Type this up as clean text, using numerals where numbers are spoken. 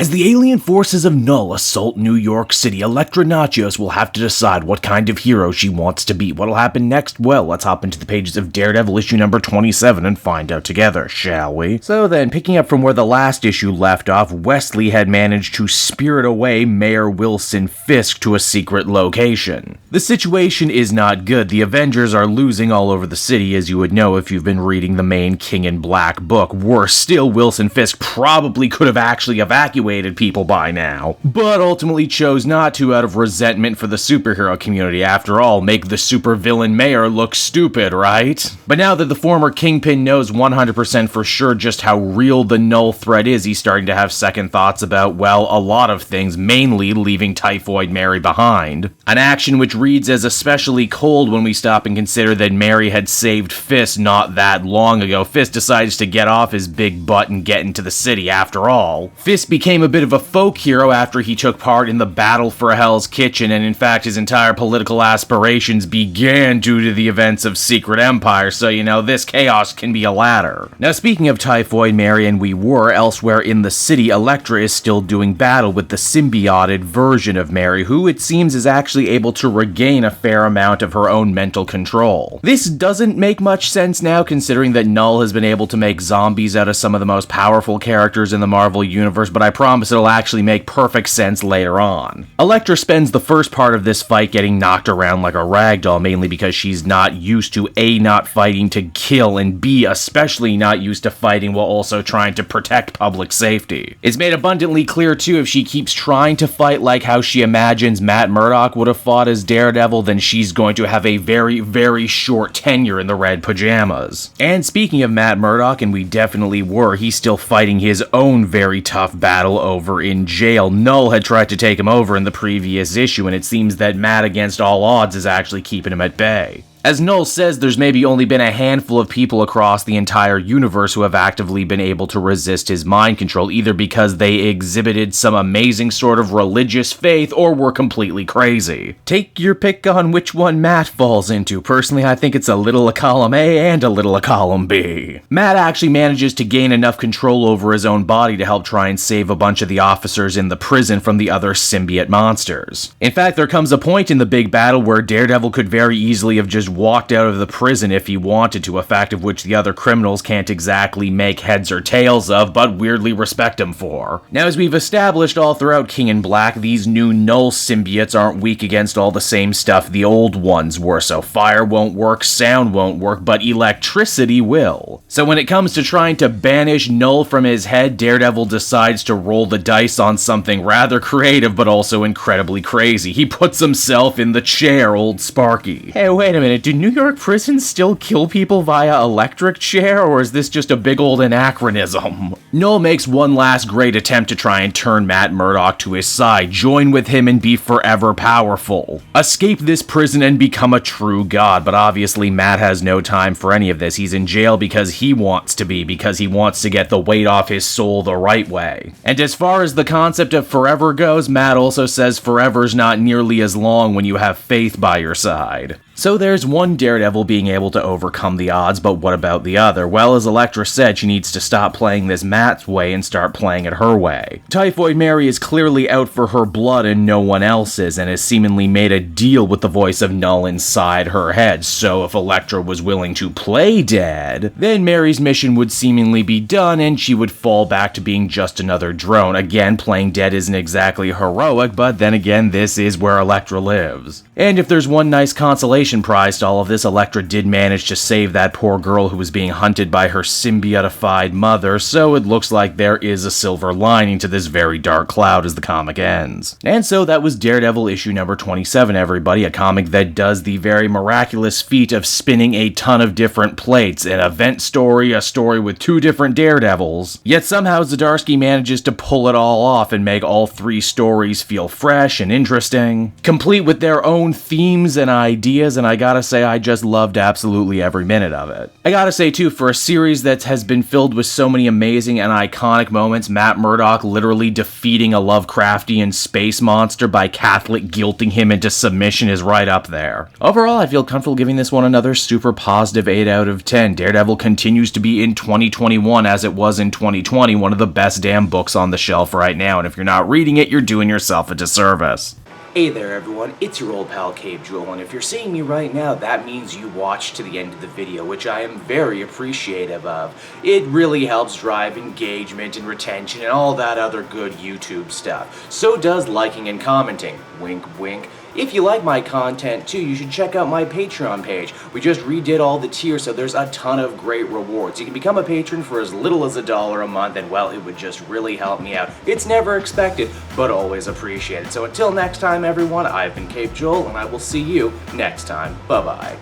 As the alien forces of Knull assault New York City, Elektra Nachos will have to decide what kind of hero she wants to be. What'll happen next? Well, let's hop into the pages of Daredevil issue number 27 and find out together, shall we? So then, picking up from where the last issue left off, Wesley had managed to spirit away Mayor Wilson Fisk to a secret location. The situation is not good. The Avengers are losing all over the city, as you would know if you've been reading the main King in Black book. Worse still, Wilson Fisk probably could have actually evacuated people by now, but ultimately chose not to out of resentment for the superhero community. After all, make the supervillain mayor look stupid, right? But now that the former Kingpin knows 100% for sure just how real the Knull threat is, he's starting to have second thoughts about, well, a lot of things, mainly leaving Typhoid Mary behind. An action which reads as especially cold when we stop and consider that Mary had saved Fisk not that long ago. Fisk decides to get off his big butt and get into the city after all. Fisk became a bit of a folk hero after he took part in the battle for Hell's Kitchen, and in fact his entire political aspirations began due to the events of Secret Empire, so you know, this chaos can be a ladder. Now speaking of Typhoid Mary, and we were elsewhere in the city, Elecktra is still doing battle with the symbiotic version of Mary, who it seems is actually able to regain a fair amount of her own mental control. This doesn't make much sense now, considering that Knull has been able to make zombies out of some of the most powerful characters in the Marvel Universe, but I promise it'll actually make perfect sense later on. Elecktra spends the first part of this fight getting knocked around like a ragdoll, mainly because she's not used to A, not fighting to kill, and B, especially not used to fighting while also trying to protect public safety. It's made abundantly clear too, if she keeps trying to fight like how she imagines Matt Murdock would have fought as Daredevil, then she's going to have a very, very short tenure in the red pajamas. And speaking of Matt Murdock, and we definitely were, he's still fighting his own very tough battle over in jail. Knull had tried to take him over in the previous issue, and it seems that Matt, against all odds, is actually keeping him at bay. As Knull says, there's maybe only been a handful of people across the entire universe who have actively been able to resist his mind control, either because they exhibited some amazing sort of religious faith or were completely crazy. Take your pick on which one Matt falls into. Personally, I think it's a little a column A and a little a column B. Matt actually manages to gain enough control over his own body to help try and save a bunch of the officers in the prison from the other symbiote monsters. In fact, there comes a point in the big battle where Daredevil could very easily have just walked out of the prison if he wanted to, a fact of which the other criminals can't exactly make heads or tails of, but weirdly respect him for. Now, as we've established all throughout King in Black, these new Knull symbiotes aren't weak against all the same stuff the old ones were, so fire won't work, sound won't work, but electricity will. So when it comes to trying to banish Knull from his head, Daredevil decides to roll the dice on something rather creative but also incredibly crazy. He puts himself in the chair, old Sparky. Hey, wait a minute. Do New York prisons still kill people via electric chair, or is this just a big old anachronism? Knull makes one last great attempt to try and turn Matt Murdock to his side, join with him and be forever powerful. Escape this prison and become a true god, but obviously Matt has no time for any of this. He's in jail because he wants to be, because he wants to get the weight off his soul the right way. And as far as the concept of forever goes, Matt also says forever's not nearly as long when you have faith by your side. So there's one Daredevil being able to overcome the odds, but what about the other? Well, as Elecktra said, she needs to stop playing this Matt's way and start playing it her way. Typhoid Mary is clearly out for her blood and no one else is, and has seemingly made a deal with the voice of Knull inside her head, so if Elecktra was willing to play dead, then Mary's mission would seemingly be done and she would fall back to being just another drone. Again, playing dead isn't exactly heroic, but then again, this is where Elecktra lives. And if there's one nice consolation prize to all of this, Elecktra did manage to save that poor girl who was being hunted by her symbiotified mother, so it looks like there is a silver lining to this very dark cloud as the comic ends. And so that was Daredevil issue number 27, everybody, a comic that does the very miraculous feat of spinning a ton of different plates, an event story, a story with two different Daredevils, yet somehow Zdarksy manages to pull it all off and make all three stories feel fresh and interesting, complete with their own themes and ideas, is, and I gotta say I just loved absolutely every minute of it. I gotta say too, for a series that has been filled with so many amazing and iconic moments, Matt Murdock literally defeating a Lovecraftian space monster by Catholic guilting him into submission is right up there. Overall, I feel comfortable giving this one another super positive 8 out of 10. Daredevil continues to be in 2021 as it was in 2020, one of the best damn books on the shelf right now, and if you're not reading it, you're doing yourself a disservice. Hey there everyone, it's your old pal Cave Jewel, and if you're seeing me right now, that means you watched to the end of the video, which I am very appreciative of. It really helps drive engagement and retention and all that other good YouTube stuff. So does liking and commenting. Wink wink. If you like my content too, you should check out my Patreon page. We just redid all the tiers, so there's a ton of great rewards. You can become a patron for as little as $1 a month, and well, it would just really help me out. It's never expected, but always appreciated. So until next time everyone, I've been Cape Joel, and I will see you next time. Bye-bye.